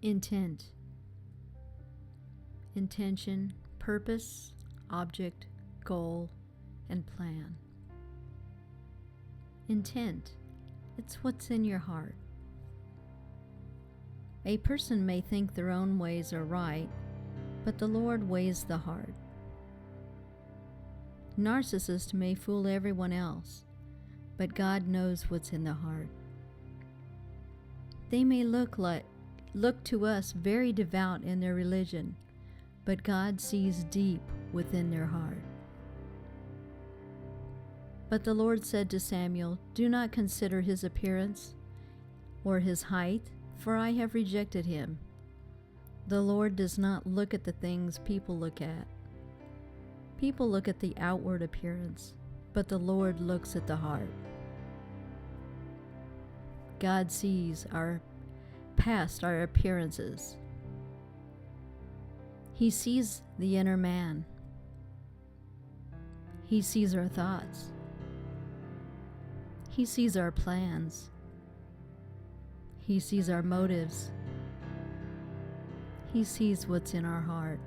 Intent. Intention, purpose, object, goal, and plan. Intent. It's what's in your heart. A person may think their own ways are right, but the Lord weighs the heart. Narcissists may fool everyone else, but God knows what's in the heart. They may look to us very devout in their religion, but God sees deep within their heart. But the Lord said to Samuel, "Do not consider his appearance or his height, for I have rejected him." The Lord does not look at the things people look at. People look at the outward appearance, but the Lord looks at the heart. God sees past our appearances. He sees the inner man. He sees our thoughts. He sees our plans. He sees our motives. He sees what's in our heart.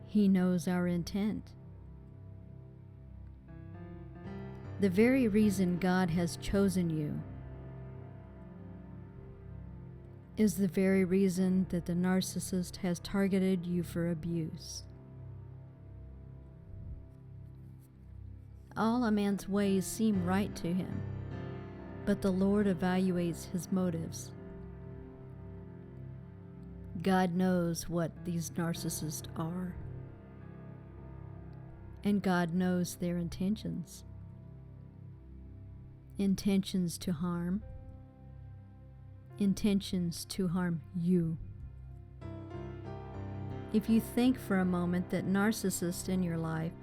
He knows our intent. The very reason God has chosen you is the very reason that the narcissist has targeted you for abuse. All a man's ways seem right to him, but the Lord evaluates his motives. God knows what these narcissists are, and God knows their intentions. Intentions to harm. Intentions to harm you. If you think for a moment that narcissist in your life,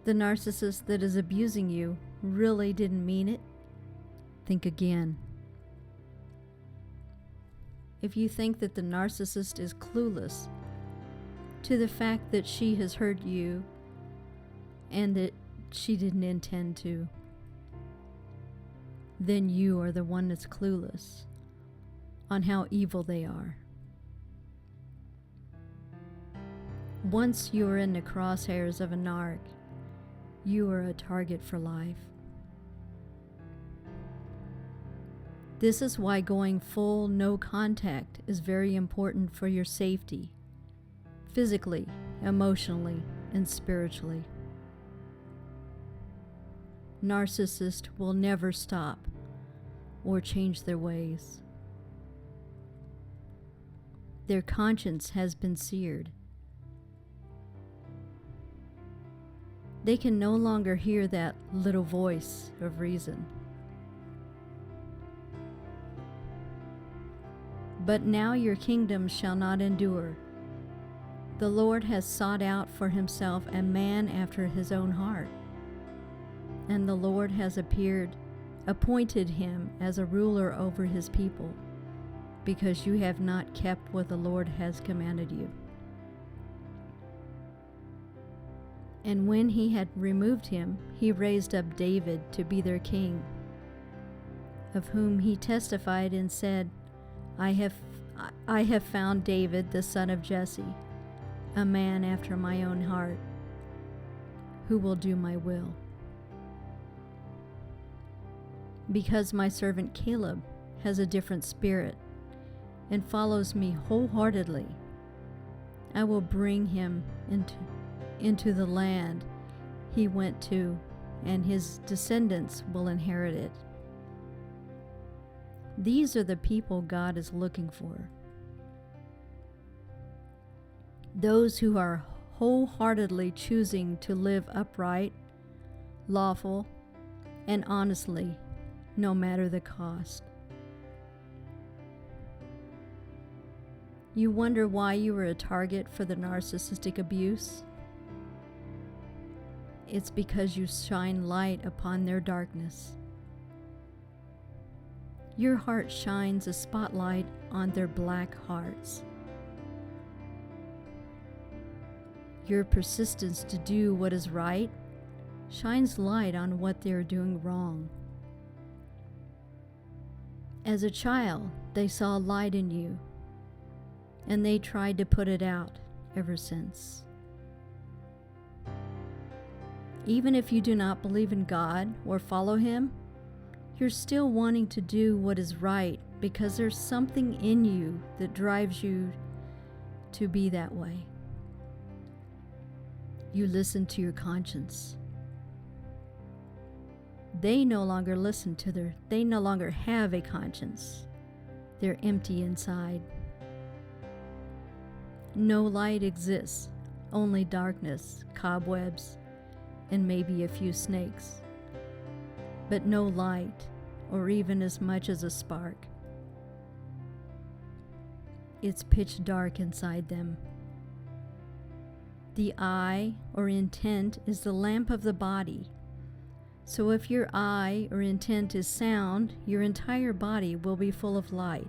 the narcissist that is abusing you, really didn't mean it, think again. If you think that the narcissist is clueless to the fact that she has hurt you and that she didn't intend to, then you are the one that's clueless on how evil they are. Once you are in the crosshairs of a narc, you are a target for life. This is why going full no contact is very important for your safety, physically, emotionally, and spiritually. Narcissists will never stop or change their ways. Their conscience has been seared. They can no longer hear that little voice of reason. But now your kingdom shall not endure. The Lord has sought out for himself a man after his own heart, and the Lord has appointed him as a ruler over his people, because you have not kept what the Lord has commanded you. And when he had removed him, he raised up David to be their king, of whom he testified and said, I have found David the son of Jesse, a man after my own heart, who will do my will. Because my servant Caleb has a different spirit and follows me wholeheartedly, I will bring him into the land he went to, and his descendants will inherit it. These are the people God is looking for. Those who are wholeheartedly choosing to live upright, lawful, and honestly, no matter the cost. You wonder why you were a target for the narcissistic abuse? It's because you shine light upon their darkness. Your heart shines a spotlight on their black hearts. Your persistence to do what is right shines light on what they are doing wrong. As a child, They saw light in you, and they tried to put it out ever since. Even if you do not believe in God or follow Him, you're still wanting to do what is right because there's something in you that drives you to be that way. You listen to your conscience. They no longer they no longer have a conscience. They're empty inside. No light exists, only darkness, cobwebs, and maybe a few snakes. But no light, or even as much as a spark. It's pitch dark inside them. The eye, or intent, is the lamp of the body. So if your eye or intent is sound, your entire body will be full of light.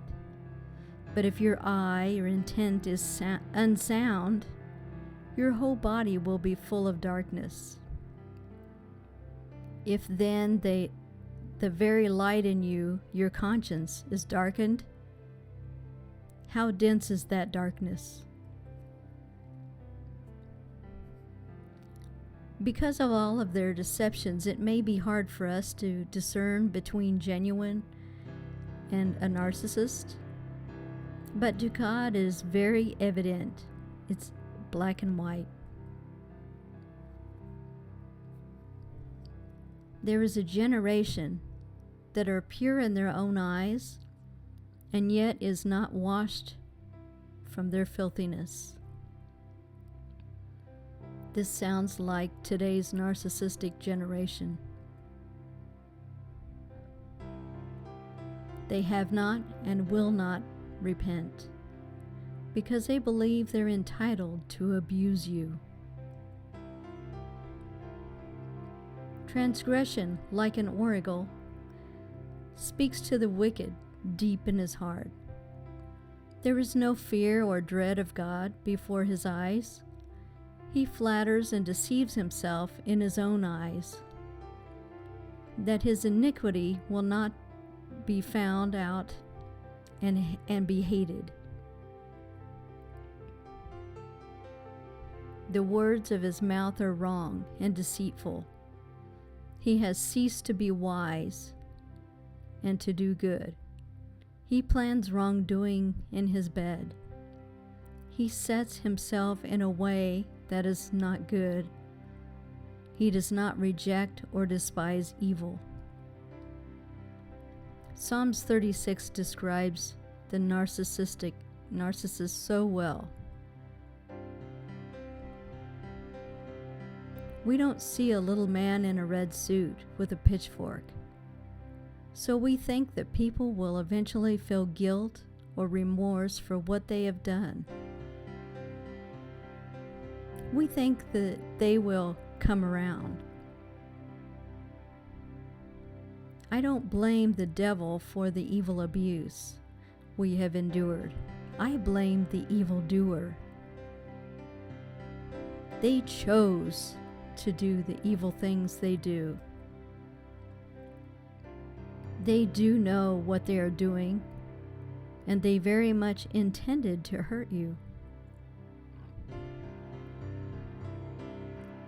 But if your eye or intent is unsound, your whole body will be full of darkness. If then the very light in you, your conscience, is darkened, how dense is that darkness? Because of all of their deceptions, it may be hard for us to discern between genuine and a narcissist. But to God is very evident. It's black and white. There is a generation that are pure in their own eyes and yet is not washed from their filthiness. This sounds like today's narcissistic generation. They have not and will not repent because they believe they're entitled to abuse you. Transgression, like an oracle, speaks to the wicked deep in his heart. There is no fear or dread of God before his eyes. He flatters and deceives himself in his own eyes, that his iniquity will not be found out and be hated. The words of his mouth are wrong and deceitful. He has ceased to be wise and to do good. He plans wrongdoing in his bed. He sets himself in a way that is not good. He does not reject or despise evil. Psalms 36 describes the narcissist so well. We don't see a little man in a red suit with a pitchfork. So we think that people will eventually feel guilt or remorse for what they have done. We think that they will come around. I don't blame the devil for the evil abuse we have endured. I blame the evildoer. They chose to do the evil things they do. They do know what they are doing, and they very much intended to hurt you.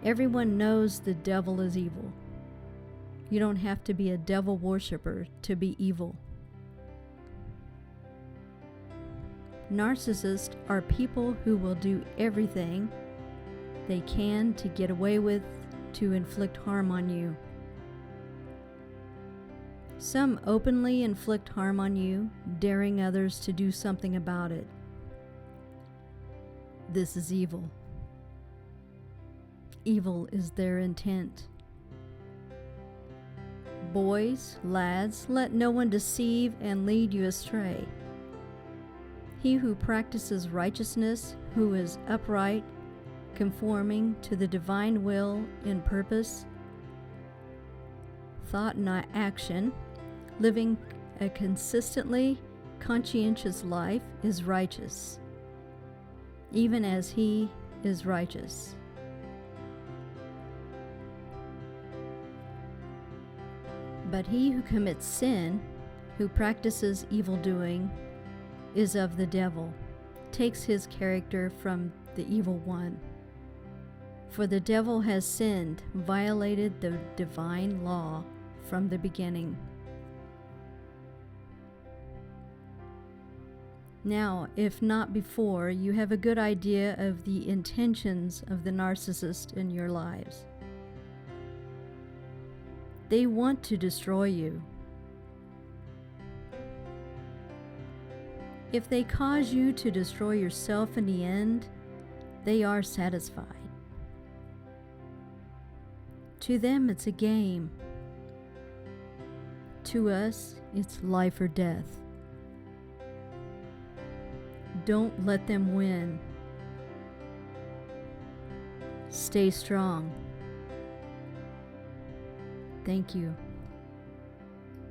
Everyone knows the devil is evil. You don't have to be a devil worshiper to be evil. Narcissists are people who will do everything they can to get away with to inflict harm on you. Some openly inflict harm on you, daring others to do something about it. This is evil. Evil is their intent. Boys, lads, let no one deceive and lead you astray. He who practices righteousness, who is upright, conforming to the divine will in purpose, thought and action, living a consistently conscientious life, is righteous, even as he is righteous. But he who commits sin who practices evildoing is of the devil, takes his character from the evil one. For the devil has sinned, violated the divine law from the beginning. Now, if not before, you have a good idea of the intentions of the narcissist in your lives. They want to destroy you. If they cause you to destroy yourself in the end, they are satisfied. To them, it's a game. To us, it's life or death. Don't let them win. Stay strong. Thank you.